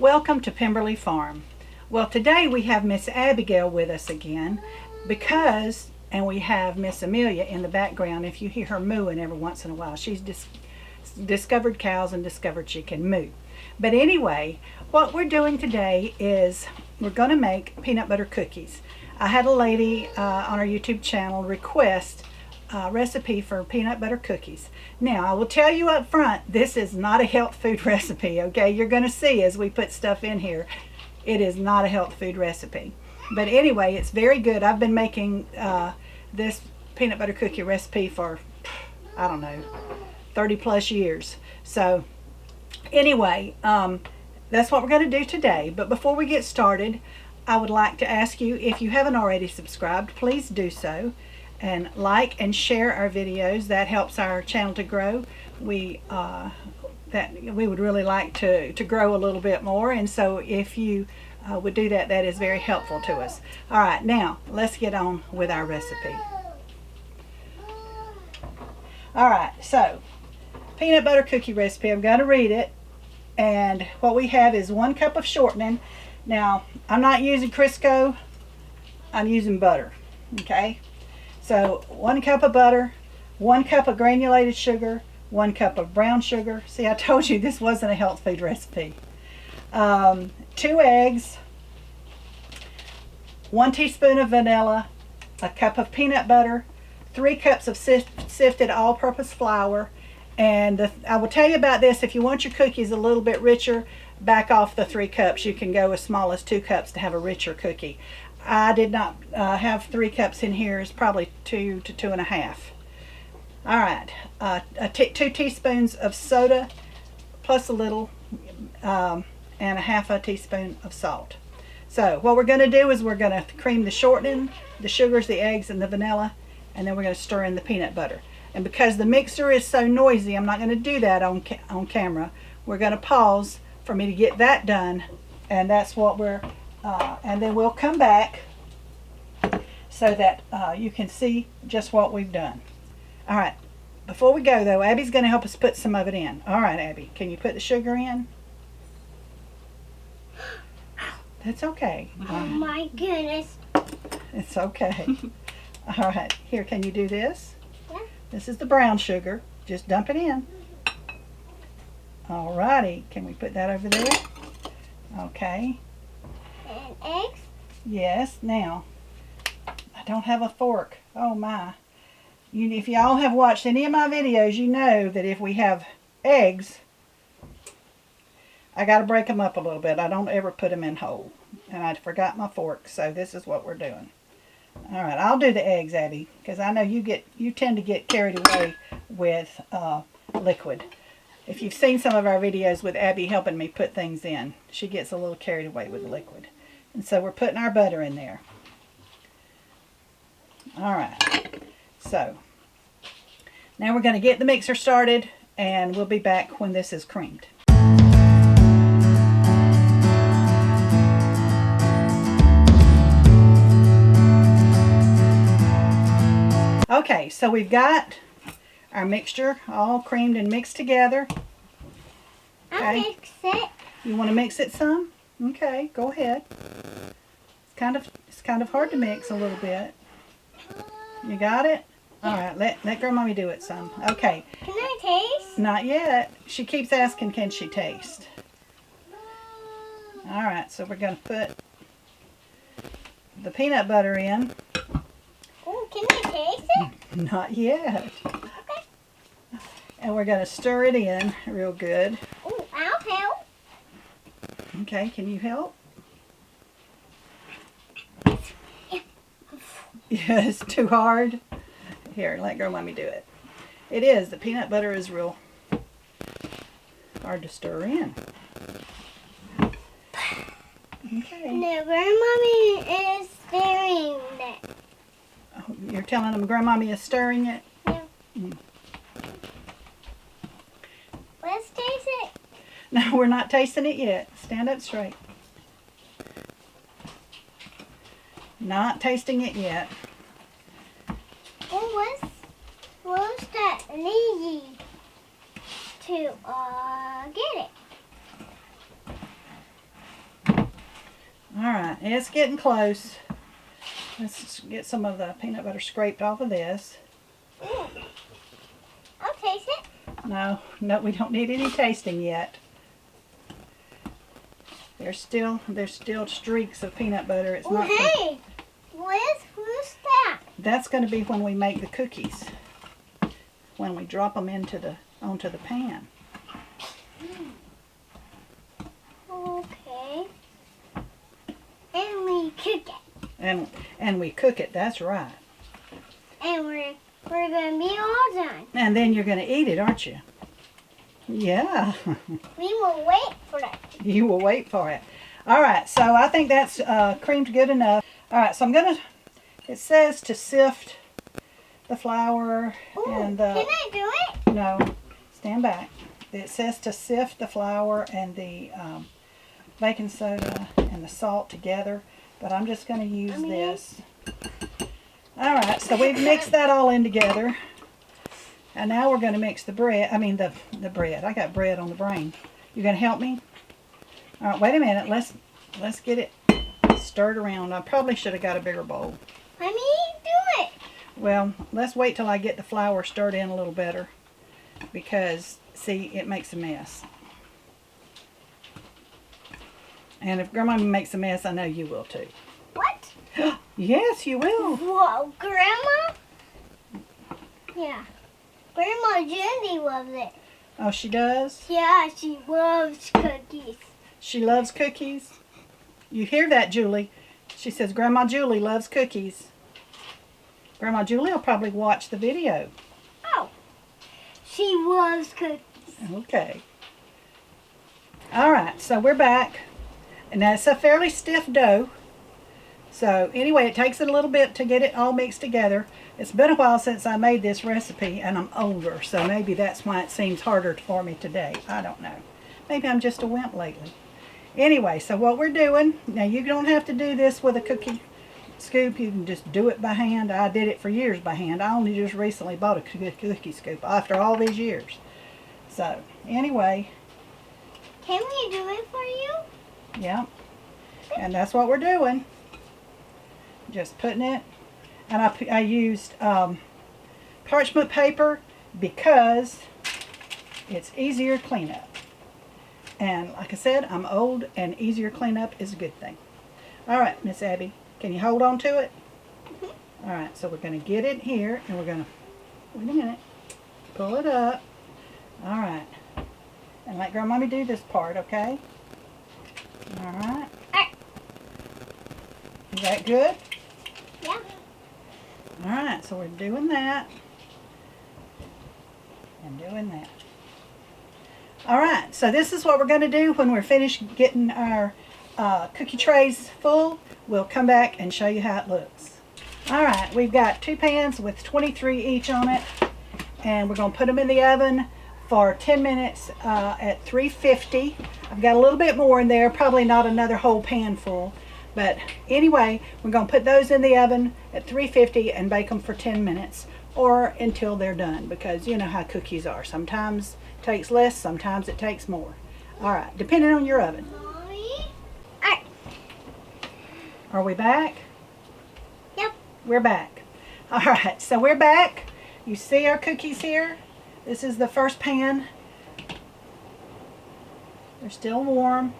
welcome to Pemberley Farm. Well, today we have Miss Abigail with us again and we have Miss Amelia in the background. If you hear her mooing every once in a while, she's discovered cows and discovered she can moo. But anyway, what we're doing today is we're going to make peanut butter cookies. I had a lady on our YouTube channel request a recipe for peanut butter cookies. Now, I will tell you up front, this is not a health food recipe, okay? You're going to see as we put stuff in here, it is not a health food recipe. But anyway, it's very good. I've been making this peanut butter cookie recipe for, I don't know, 30 plus years. So anyway, that's what we're going to do today. But before we get started, I would like to ask you, if you haven't already subscribed, please do so. And like and share our videos. That helps our channel to grow. We would really like to grow a little bit more, and so if you would do that, that is very helpful to us. All right, now let's get on with our recipe. All right, so peanut butter cookie recipe. I'm going to read it, and what we have is 1 cup of shortening. Now, I'm not using Crisco, I'm using butter, okay? So 1 cup of butter, 1 cup of granulated sugar, 1 cup of brown sugar. See, I told you this wasn't a health food recipe. 2 eggs, 1 teaspoon of vanilla, a cup of peanut butter, 3 cups of sifted all-purpose flour. And I will tell you about this. If you want your cookies a little bit richer, back off the 3 cups. You can go as small as 2 cups to have a richer cookie. I did not have 3 cups in here. It's probably 2 to 2.5. All right, 2 teaspoons of soda plus a little and a half a teaspoon of salt. So what we're going to do is we're going to cream the shortening, the sugars, the eggs, and the vanilla, and then we're going to stir in the peanut butter. And because the mixer is so noisy, I'm not going to do that on camera. We're going to pause for me to get that done, and that's what we're and then we'll come back so that you can see just what we've done. All right, before we go though, Abby's going to help us put some of it in. All right, Abby, can you put the sugar in? That's okay. Oh my goodness. It's okay. All right, here, can you do this? Yeah. This is the brown sugar. Just dump it in. All righty, can we put that over there? Okay. And eggs? Yes. Now, I don't have a fork. Oh my. If y'all have watched any of my videos, you know that if we have eggs, I got to break them up a little bit. I don't ever put them in whole. And I forgot my fork, so this is what we're doing. All right, I'll do the eggs, Abby, because I know you tend to get carried away with liquid. If you've seen some of our videos with Abby helping me put things in, she gets a little carried away with the liquid. And so we're putting our butter in there. All right. So now we're going to get the mixer started, and we'll be back when this is creamed. Okay, so we've got our mixture all creamed and mixed together. Okay. I'll mix it. You want to mix it some? Okay, go ahead. It's kind of hard to mix a little bit. You got it? All right, let Grandmommy do it some. Okay. Can I taste? Not yet. She keeps asking, can she taste? All right, so we're going to put the peanut butter in. Oh, can I taste it? Not yet. Okay. And we're going to stir it in real good. Oh, I'll help. Okay, can you help? Yeah, it's too hard. Here, let Grandmommy do it. It is. The peanut butter is real hard to stir in. Okay. No, Grandmommy is stirring it. Oh, you're telling them Grandmommy is stirring it? Yeah. Mm. Let's taste it. No, we're not tasting it yet. Stand up straight. Not tasting it yet. Oh, what's that needy to get it? Alright, it's getting close. Let's get some of the peanut butter scraped off of this. I'll taste it. No, we don't need any tasting yet. There's still streaks of peanut butter. It's not. Hey, who's that? That's going to be when we make the cookies. When we drop them onto the pan. Okay. And we cook it. And we cook it. That's right. And we're gonna be all done. And then you're going to eat it, aren't you? Yeah. We will wait for it. You will wait for it. All right. So I think that's creamed good enough. All right. So I'm going to. It says to sift the flour and the. Can I do it? No. Stand back. It says to sift the flour and the baking soda and the salt together, but I'm just going to use this. All right, so we've mixed that all in together, and now we're going to mix the bread. I mean the bread. I got bread on the brain. You going to help me? All right, wait a minute. Let's get it stirred around. I probably should have got a bigger bowl. Let me do it. Well, let's wait till I get the flour stirred in a little better, because see, it makes a mess. And if Grandma makes a mess, I know you will too. What? Yes, you will. Whoa, Grandma? Yeah. Grandma Judy loves it. Oh, she does? Yeah, she loves cookies. She loves cookies? You hear that, Julie? She says Grandma Julie loves cookies. Grandma Julie will probably watch the video. Oh. She loves cookies. Okay. All right, so we're back. And now it's a fairly stiff dough. So anyway, it takes it a little bit to get it all mixed together. It's been a while since I made this recipe, and I'm older, so maybe that's why it seems harder for me today. I don't know. Maybe I'm just a wimp lately. Anyway, so what we're doing, now you don't have to do this with a cookie scoop. You can just do it by hand. I did it for years by hand. I only just recently bought a cookie scoop after all these years. So anyway. Can we do it for you? Yeah. And that's what we're doing. Just putting it. And I used parchment paper because it's easier cleanup. And like I said, I'm old, and easier cleanup is a good thing. All right, Miss Abby, can you hold on to it? All right, so we're going to get it here, and we're going to, wait a minute, pull it up. All right. And let Grandmommy do this part, okay? All right. Is that good? Yeah. All right, so we're doing that and doing that. All right, so this is what we're going to do when we're finished getting our cookie trays full. We'll come back and show you how it looks. All right, we've got 2 pans with 23 each on it, and we're going to put them in the oven for 10 minutes at 350. I've got a little bit more in there, probably not another whole pan full. But anyway, we're going to put those in the oven at 350 and bake them for 10 minutes or until they're done, because you know how cookies are. Sometimes it takes less, sometimes it takes more. All right, depending on your oven. Mommy? Are we back? Yep. We're back. All right, so we're back. You see our cookies here? This is the first pan. They're still warm.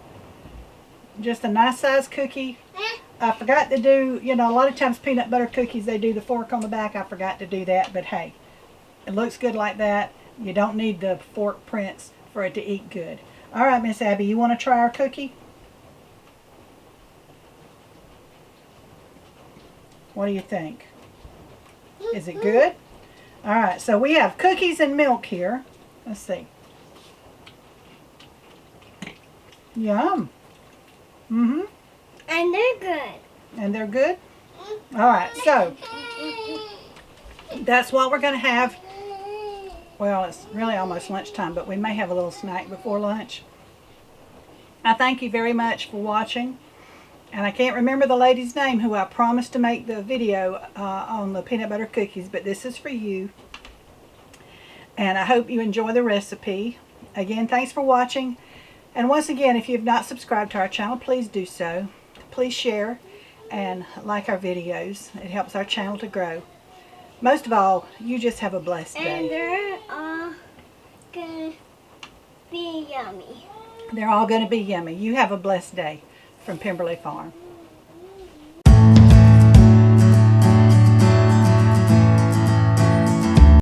Just a nice size cookie. I forgot to do, you know, a lot of times peanut butter cookies, they do the fork on the back. I forgot to do that, but hey, it looks good like that. You don't need the fork prints for it to eat good. All right, Miss Abby, you want to try our cookie? What do you think? Is it good? All right, so we have cookies and milk here. Let's see. Yum. Mm-hmm. And they're good. And they're good? All right, so that's what we're going to have. Well, it's really almost lunchtime, but we may have a little snack before lunch. I thank you very much for watching. And I can't remember the lady's name who I promised to make the video on the peanut butter cookies, but this is for you. And I hope you enjoy the recipe. Again, thanks for watching. And once again, if you've not subscribed to our channel, please do so. please share and like our videos. It helps our channel to grow. Most of all, you just have a blessed And day. they're all gonna be yummy. They're all going to be yummy. You have a blessed day from Pemberley Farm.